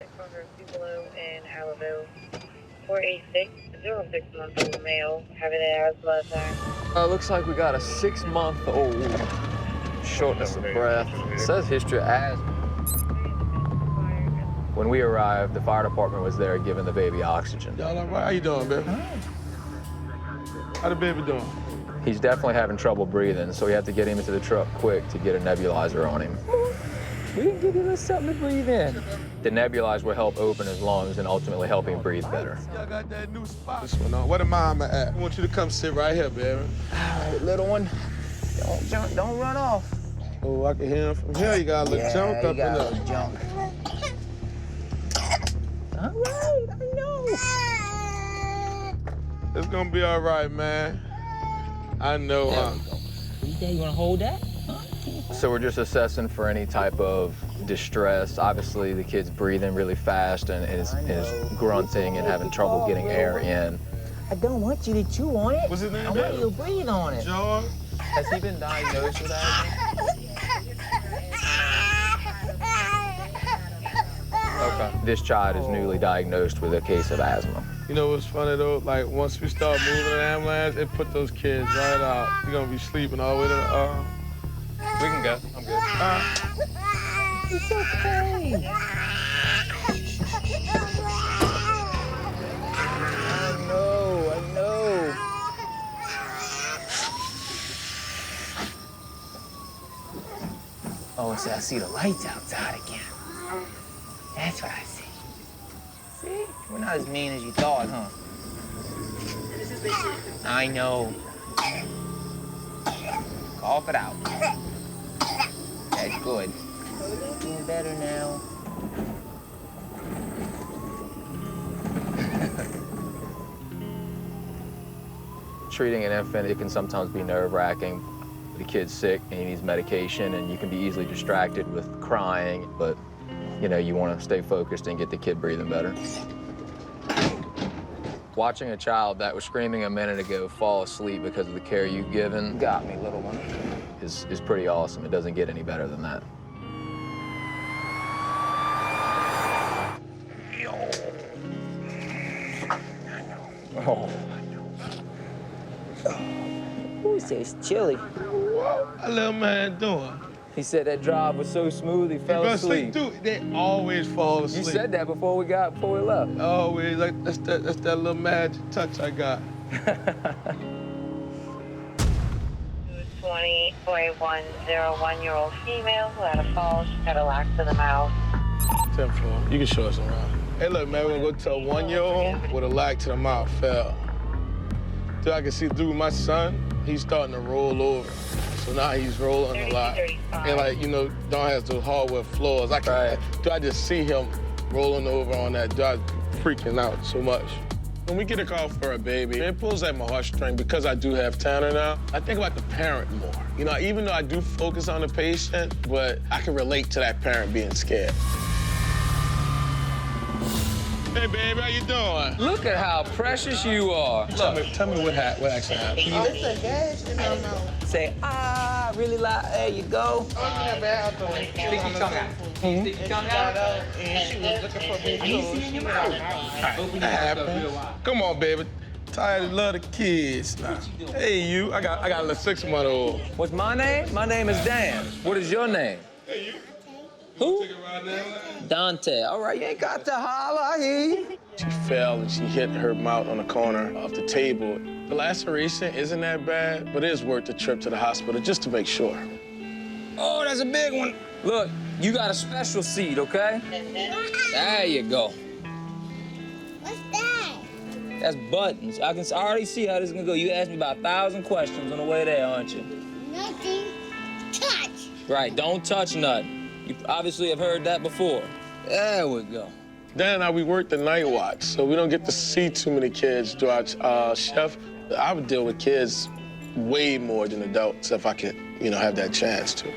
In Hallelujah. 486, 06-month-old male, having asthma attack. Looks like we got a 6-month-old. Shortness of breath. It says history of asthma. When we arrived, the fire department was there giving the baby oxygen. Y'all all right? How you doing, baby? How the baby doing? He's definitely having trouble breathing, so we have to get him into the truck quick to get a nebulizer on him. We can give him something to breathe in. The nebulizer will help open his lungs and ultimately help him breathe better. Y'all got that new spot. This one on. Where the mama at? I want you to come sit right here, baby. All right, little one. Don't run off. Oh, I can hear him from here. You got a little junk up in there. Junk. All right, I know. It's gonna be all right, man. I know, huh? You wanna hold that? So we're just assessing for any type of distress. Obviously, the kid's breathing really fast and is grunting and having trouble getting air in. I don't want you to chew on it. What's his name? I want you to breathe on it. George? Has he been diagnosed with asthma? Okay. This child is newly diagnosed with a case of asthma. You know what's funny, though? Like, once we start moving an ambulance, it put those kids right out. You're gonna be sleeping all the way to the, We can go. I'm good. It's okay. I know. Oh, so I see the lights outside again. That's what I see. See? We're not as mean as you thought, huh? I know. Cough it out. That's good. Doing better now. Treating an infant, it can sometimes be nerve-wracking. The kid's sick and he needs medication, and you can be easily distracted with crying, but you know, you want to stay focused and get the kid breathing better. Watching a child that was screaming a minute ago fall asleep because of the care you've given Got me, little one. is pretty awesome. It doesn't get any better than that. Oh. Ooh, it's chilly. What that little man doing? He said that drive was so smooth he fell asleep. Dude, they always fall You asleep. said that before we left. Always, like, that's that little magic touch I got. 20.101-year-old female who had a fall. She had a lack to the mouth. 10th floor. You can show us around. Hey, look, man, we're gonna go tell 1-year-old with a lack to the mouth fell. Dude, I can see through my son, he's starting to roll over. So now he's rolling a lot. And like, you know, Don has those hardwood floors. I just see him rolling over on that. Dude, I'm freaking out so much. When we get a call for a baby, it pulls at my heartstring because I do have Tanner now. I think about the parent more. You know, even though I do focus on the patient, but I can relate to that parent being scared. Hey, baby, how you doing? Look at how precious you are. Tell me what actually happened. Oh, it's a gash in her mouth. Say, ah, really loud. There you go. I was in the bathroom. Stick your tongue out. Stick your tongue out. And she was looking for me too. She was out. That happened. Come on, baby. Tired of love the kids now. Hey, you. I got a little 6-month-old. What's my name? My name is Dan. What is your name? Hey, you. Who? Dante. All right, you ain't got to holler. I hear you. She fell and she hit her mouth on the corner of the table. The laceration isn't that bad, but it is worth the trip to the hospital just to make sure. Oh, that's a big one. Look, you got a special seat, okay? There you go. What's that? That's buttons. I can already see how this is gonna go. You asked me about 1,000 questions on the way there, aren't you? Nothing. Touch. Right, don't touch nothing. You obviously have heard that before. There we go. Dan and I, we work the night watch, so we don't get to see too many kids throughout chef. I would deal with kids way more than adults if I could, you know, have that chance to.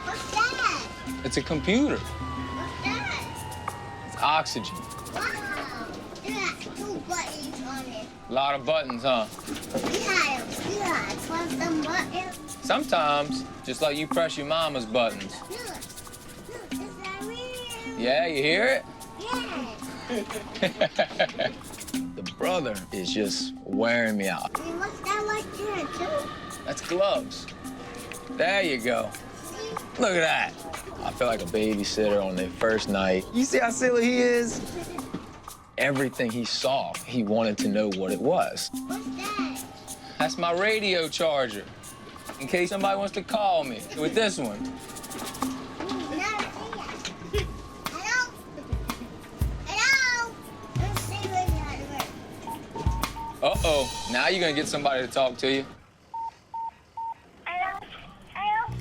What's that? It's a computer. What's that? It's oxygen. Wow. It got 2 buttons on it. A lot of buttons, huh? You had press them buttons. Sometimes, just like you press your mama's buttons. Look, is that real? Yeah, you hear it? Yeah. The brother is just wearing me out. And what's that like there, too? That's gloves. There you go. Look at that. I feel like a babysitter on their first night. You see how silly he is? Everything he saw, he wanted to know what it was. What's that? That's my radio charger, in case somebody wants to call me with this one. Hello? Hello? Let's see what that works. Uh-oh, now you're gonna get somebody to talk to you. Hello? Hello?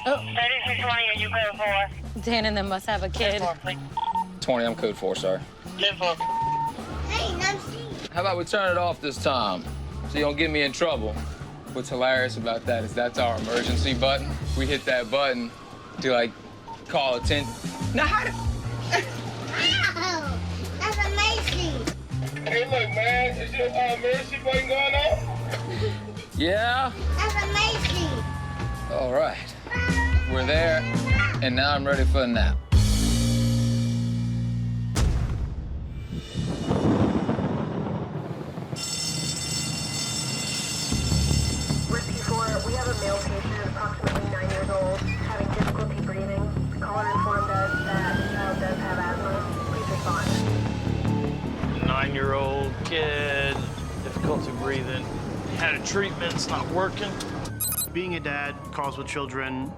Somebody? 3620, are you code 4? Dan and them must have a kid. 4, please. 20, I'm code 4, sir. Live 4. Hey, no, see. How about we turn it off this time, so you don't get me in trouble? What's hilarious about that is that's our emergency button. We hit that button to, like, call attention. Now, how did... Wow! That's amazing. Hey, look, man, is your emergency button going on? Yeah? That's amazing. All right. We're there, and now I'm ready for a nap. We have a male patient, approximately 9 years old, having difficulty breathing. The caller informed us that the child does have asthma. Please respond. 9-year-old kid, difficulty breathing. Had a treatment, it's not working. Being a dad, calls with children,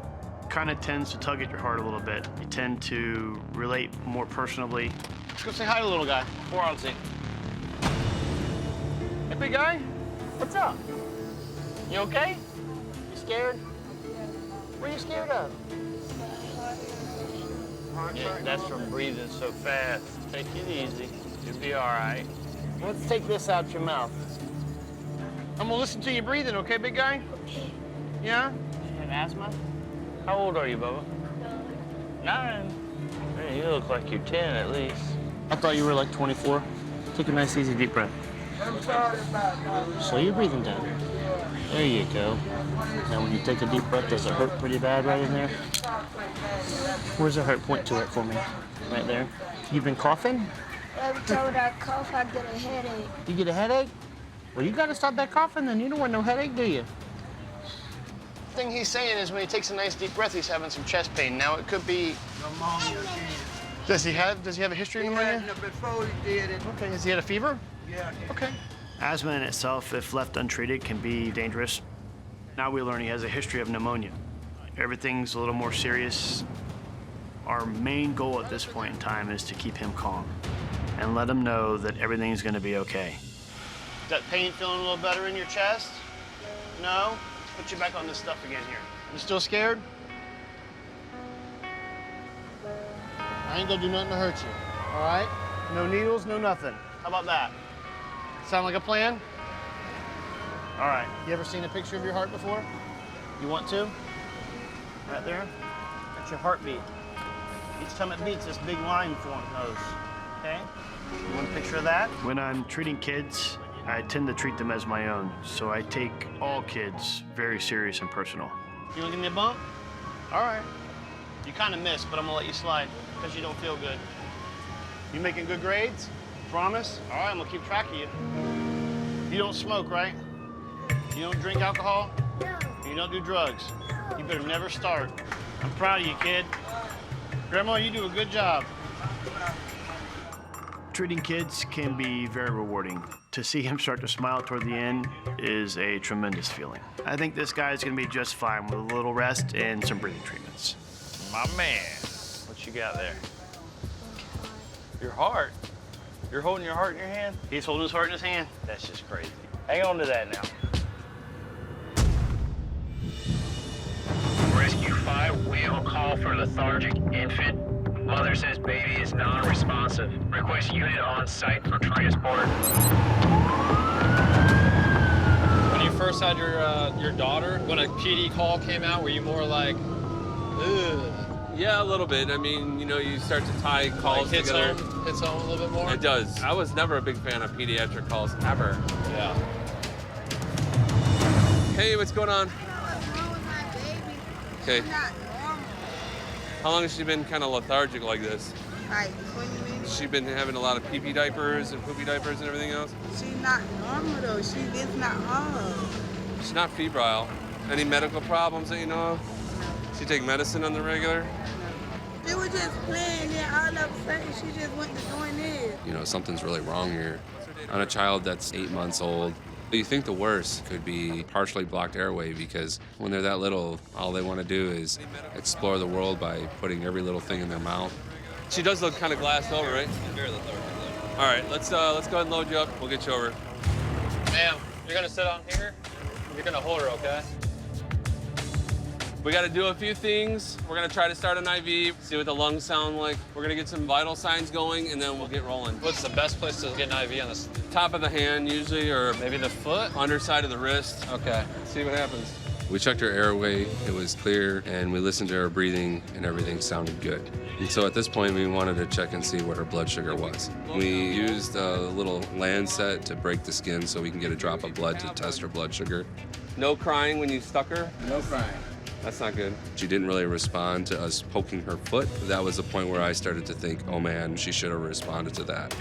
kind of tends to tug at your heart a little bit. You tend to relate more personally. Let's go say hi to the little guy. 4 on scene. Hey, big guy. What's up? You okay? You scared? What are you scared of? Yeah, that's from breathing so fast. Take it easy. You'll be all right. Let's take this out your mouth. I'm gonna listen to you breathing, okay, big guy? Yeah? You have asthma? How old are you, Bubba? 9. Man, you look like you're 10 at least. I thought you were like 24. Take a nice, easy, deep breath. Slow your breathing down. There you go. Now, when you take a deep breath, does it hurt pretty bad right in there? Where's the hurt? Point to it for me. Right there. You've been coughing? Every time I cough, I get a headache. You get a headache? Well, you gotta stop that coughing then. You don't want no headache, do you? The thing he's saying is when he takes a nice deep breath, he's having some chest pain. Now, it could be pneumonia. Does he have a history of pneumonia? Before he did it. Okay, has he had a fever? Yeah. Okay. Asthma in itself, if left untreated, can be dangerous. Now we learn he has a history of pneumonia. Everything's a little more serious. Our main goal at this point in time is to keep him calm and let him know that everything's gonna be okay. Is that pain feeling a little better in your chest? No? Put you back on this stuff again here. You still scared? I ain't gonna do nothing to hurt you, all right? No needles, no nothing. How about that? Sound like a plan? All right. You ever seen a picture of your heart before? You want to? Right there? That's your heartbeat. Each time it beats, this big line goes. Okay? You want a picture of that? When I'm treating kids, I tend to treat them as my own. So I take all kids very serious and personal. You want to give me a bump? All right. You kind of missed, but I'm going to let you slide because you don't feel good. You making good grades? Promise? All right, I'm gonna keep track of you. You don't smoke, right? You don't drink alcohol? No. You don't do drugs? You better never start. I'm proud of you, kid. Grandma, you do a good job. Treating kids can be very rewarding. To see him start to smile toward the end is a tremendous feeling. I think this guy's gonna be just fine with a little rest and some breathing treatments. My man. What you got there? Your heart. You're holding your heart in your hand? He's holding his heart in his hand. That's just crazy. Hang on to that now. Rescue 5, we have a call for lethargic infant. Mother says baby is non-responsive. Request unit on site for transport. When you first had your daughter, when a PD call came out, were you more like, ugh? Yeah, a little bit. I mean, you know, you start to tie calls like together. Hits home a little bit more? It does. I was never a big fan of pediatric calls, ever. Yeah. Hey, what's going on? I don't know what's wrong with my baby. Okay. She's not normal. How long has she been kind of lethargic like this? Like 20 minutes. Has she been having a lot of pee-pee diapers and poopy diapers and everything else? She's not normal though. It's not hard. She's not febrile. Any medical problems that you know of? She take medicine on the regular? They were just playing and all of a sudden she just went to doing this. You know, something's really wrong here. On a child that's 8 months old, you think the worst could be partially blocked airway because when they're that little, all they want to do is explore the world by putting every little thing in their mouth. She does look kind of glassed over, right? Very lethargic. All right, let's go ahead and load you up. We'll get you over. Ma'am, you're gonna sit on here. You're gonna hold her, okay? We got to do a few things. We're going to try to start an IV, see what the lungs sound like. We're going to get some vital signs going, and then we'll get rolling. What's the best place to get an IV on this? Top of the hand, usually, or Maybe the foot? underside of the wrist. Okay. See what happens. We checked her airway, it was clear, and we listened to her breathing, and everything sounded good. And so at this point, we wanted to check and see what her blood sugar was. We used a little Lancet to break the skin so we can get a drop of blood to test her blood sugar. No crying when you stuck her? No crying. That's not good. She didn't really respond to us poking her foot. That was the point where I started to think, oh man, she should have responded to that.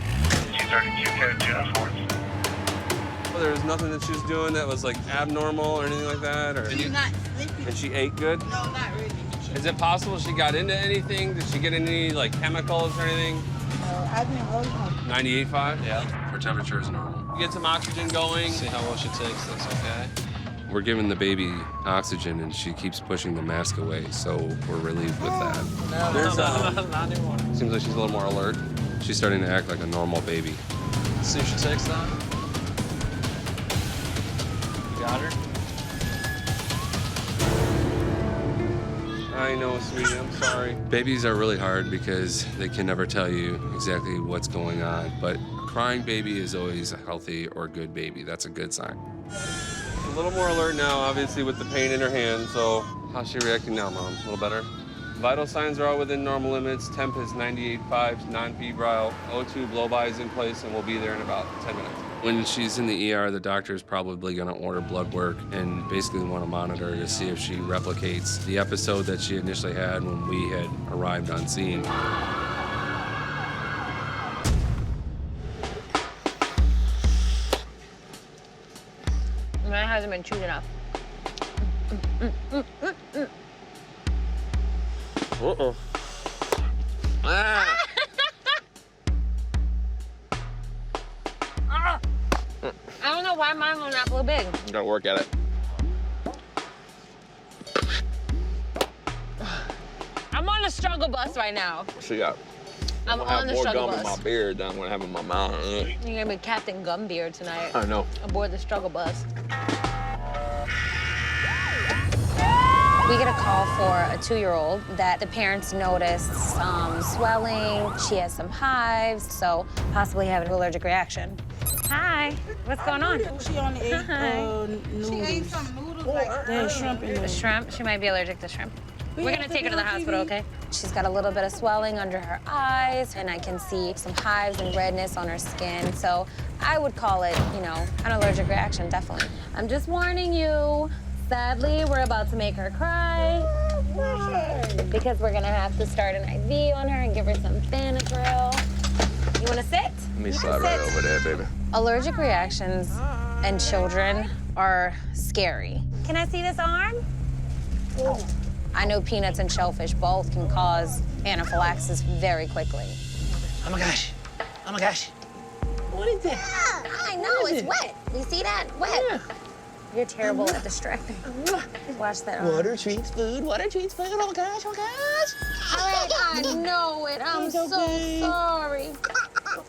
Well, there was nothing that she was doing that was like abnormal or anything like that? Or She's not sleeping. And she ate good? No, not really. Is it possible she got into anything? Did she get any like chemicals or anything? I've been holding her. 98.5? Yeah. Her temperature is normal. Get some oxygen going. See how well she takes this, okay? We're giving the baby oxygen and she keeps pushing the mask away, so we're relieved with that. There's Not anymore. seems like she's a little more alert. She's starting to act like a normal baby. See if she takes that. Got her? I know, sweetie, I'm sorry. Babies are really hard because they can never tell you exactly what's going on, but a crying baby is always a healthy or good baby. That's a good sign. A little more alert now, obviously, with the pain in her hand. So how's she reacting now, Mom? A little better? Vital signs are all within normal limits. Temp is 98.5, non-febrile. O2 blow-by is in place, and we'll be there in about 10 minutes. When she's in the ER, the doctor is probably going to order blood work and basically want to monitor her to see if she replicates the episode that she initially had when we had arrived on scene. Mine hasn't been chewed enough. Uh-oh. Ah! I don't know why mine was not blue big. You gotta work at it. I'm on a struggle bus right now. What you got? I'm gonna have on the more struggle gum in bus. my beard than I'm gonna have in my mouth. You're gonna be Captain Gumbeard tonight. I know. Aboard the struggle bus. We get a call for a 2-year-old that the parents noticed some swelling. She has some hives, so possibly having an allergic reaction. Hi, what's going on? She only ate noodles. She ate some noodles like there's shrimp in there. Shrimp? She might be allergic to shrimp. We're gonna take her to the hospital, okay? She's got a little bit of swelling under her eyes, and I can see some hives and redness on her skin. So I would call it, you know, an allergic reaction, definitely. I'm just warning you. Sadly, we're about to make her cry because we're gonna have to start an IV on her and give her some Benadryl. You wanna sit? Let me slide right over there, baby. Allergic reactions in children are scary. Can I see this arm? I know peanuts and shellfish both can cause anaphylaxis very quickly. Oh my gosh. Oh my gosh. What is that? I know, it's wet. You see that? Wet. Yeah. You're terrible at distracting. Watch that arm. Water treats food, water treats food. Oh my gosh, oh my gosh. All right, I know it. I'm so sorry.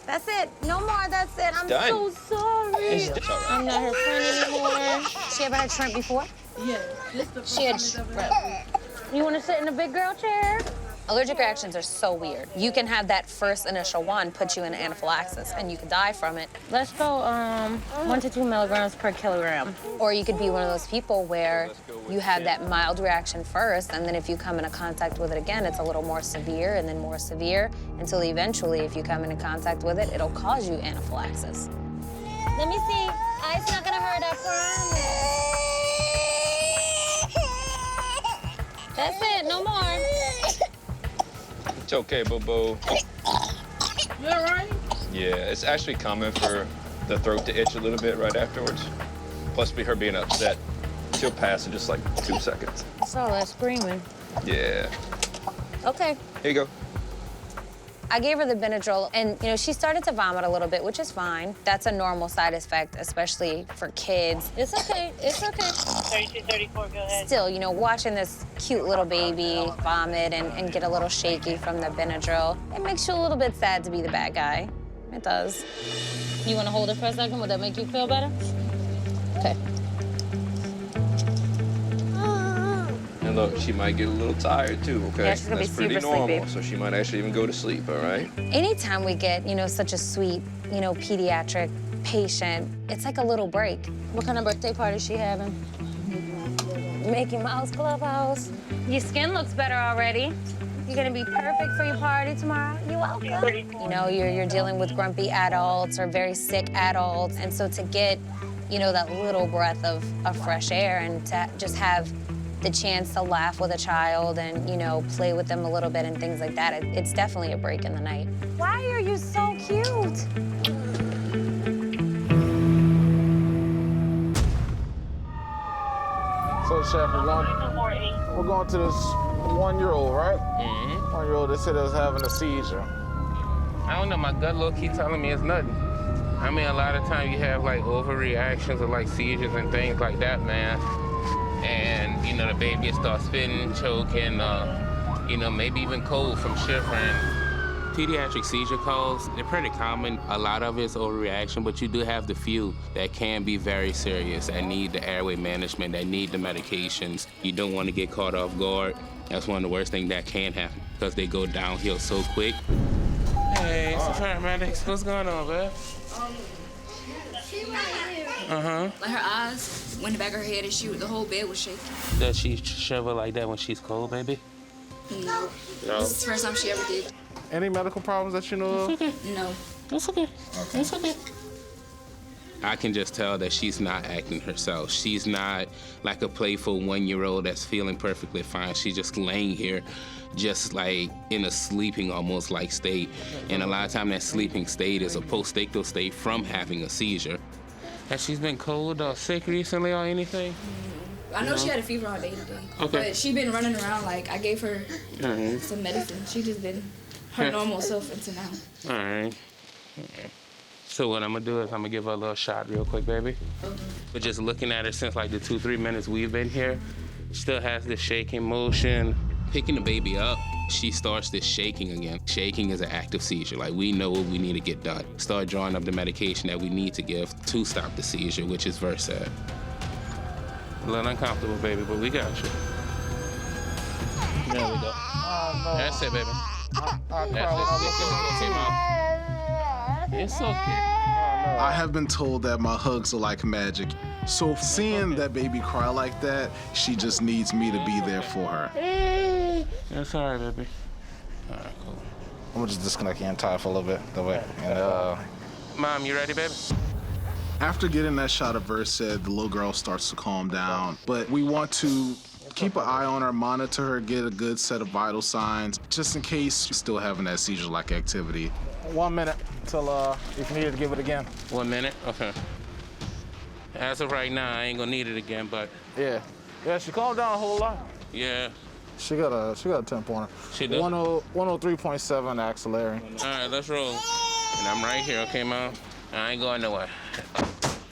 That's it. No more. That's it. I'm Done. so sorry. I'm not her friend anymore. She ever had shrimp before? Yeah. She had shrimp. You want to sit in a big girl chair? Allergic reactions are so weird. You can have that first initial one put you in anaphylaxis, and you could die from it. Let's go 1 to 2 milligrams per kilogram. Or you could be one of those people where you have that mild reaction first, and then if you come into contact with it again, it's a little more severe and then more severe, until eventually, if you come into contact with it, it'll cause you anaphylaxis. Let me see. It's not gonna hurt, I promise. That's it, no more. It's okay, Bobo. You all right? Yeah, it's actually common for the throat to itch a little bit right afterwards. Plus, her being upset, she'll pass in just like 2 seconds. It's all that screaming. Yeah. Okay. Here you go. I gave her the Benadryl, and she started to vomit a little bit, which is fine. That's a normal side effect, especially for kids. It's okay. It's okay. 32, 34, go ahead. Still, watching this cute little baby vomit and get a little shaky from the Benadryl, it makes you a little bit sad to be the bad guy. It does. You want to hold it for a second? Would that make you feel better? Okay. And look, she might get a little tired too, okay? Yeah, she's gonna be That's pretty super normal, sleepy. so she might actually even go to sleep, all right? Anytime we get, such a sweet, pediatric patient, it's like a little break. What kind of birthday party is she having? Mickey Mouse Clubhouse. Your skin looks better already. You're gonna be perfect for your party tomorrow. You're welcome. You're dealing with grumpy adults or very sick adults, and so to get, that little breath of fresh air and to just have the chance to laugh with a child and, play with them a little bit and things like that, it's definitely a break in the night. Why are you so cute? So, Chef, we're going to this 1-year-old, right? Mm-hmm. 1-year-old, they said they was having a seizure. I don't know, my gut low keep telling me it's nothing. I mean, a lot of times you have like overreactions or like seizures and things like that, man. And, the baby starts spitting, choking, maybe even cold from shivering. Pediatric seizure calls, they're pretty common. A lot of it's overreaction, but you do have the few that can be very serious and need the airway management, that need the medications. You don't want to get caught off guard. That's one of the worst things that can happen because they go downhill so quick. Hey, it's the paramedics. What's going on, man? Like her eyes went in the back of her head and the whole bed was shaking. Does she shiver like that when she's cold, baby? No. This is the first time she ever did. Any medical problems that you know of? No. That's okay. That's okay. I can just tell that she's not acting herself. She's not like a playful 1-year-old that's feeling perfectly fine. She's just laying here just like in a sleeping almost like state. And a lot of time that sleeping state is a post-ictal state from having a seizure. Has she been cold or sick recently or anything? I know she had a fever all day today. Okay. But she been running around like I gave her some medicine. She just been her normal self until now. All right. So what I'm gonna do is I'm gonna give her a little shot real quick, baby. But just looking at her since like the 2-3 minutes we've been here, still has this shaking motion. Picking the baby up, she starts this shaking again. Shaking is an active seizure. Like, we know what we need to get done. Start drawing up the medication that we need to give to stop the seizure, which is Versed. A little uncomfortable, baby, but we got you. There we go. That's it, baby. It's okay. I have been told that my hugs are like magic. So seeing that baby cry like that, she just needs me to be there for her. That's all right, baby. All right, cool. I'm gonna just disconnect your entire for a little bit. That way. Mom, you ready, baby? After getting that shot of Versed, the little girl starts to calm down. But we want to keep an eye on her, monitor her, get a good set of vital signs, just in case she's still having that seizure-like activity. 1 minute till if you need to give it again. 1 minute? Okay. As of right now, I ain't gonna need it again, but... Yeah, she calmed down a whole lot. Yeah. She got a 10-pointer. She does? 103.7 axillary. All right, let's roll. And I'm right here, okay, Mom? I ain't going nowhere.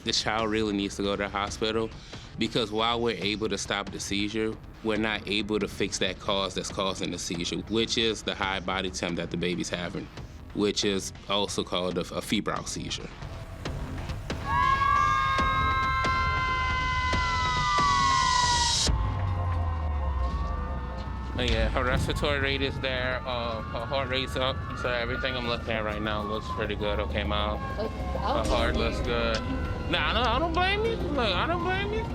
This child really needs to go to the hospital because while we're able to stop the seizure, we're not able to fix that cause that's causing the seizure, which is the high body temp that the baby's having, which is also called a febrile seizure. Yeah, her respiratory rate is there, her heart rate's up, so everything I'm looking at right now looks pretty good, okay, Mom? Her heart looks good. Nah, I don't blame you. Look, I don't blame you.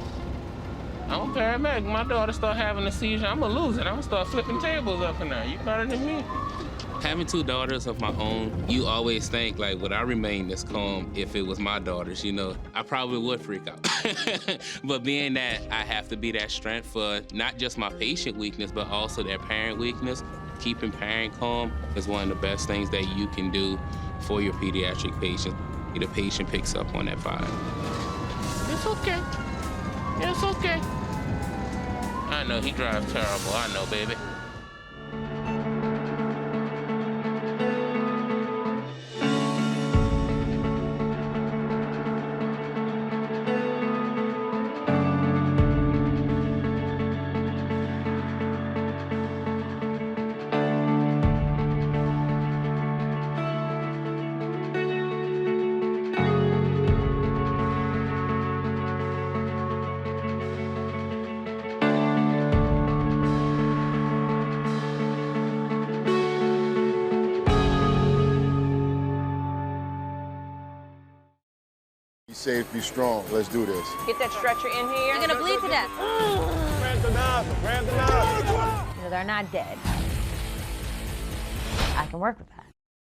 I'm a paramedic. My daughter start having a seizure, I'm gonna lose it. I'm gonna start flipping tables up in there. You better than me. Having 2 daughters of my own, you always think, like, would I remain this calm if it was my daughters, I probably would freak out. But being that I have to be that strength for not just my patient weakness, but also their parent weakness, Keeping parent calm is one of the best things that you can do for your pediatric patient. The patient picks up on that vibe. It's okay. It's okay. I know he drives terrible. I know, baby. Be safe, be strong. Let's do this. Get that stretcher in here. You're gonna bleed to death. Grab the nozzle, grab the nozzle. They're not dead. I can work with that.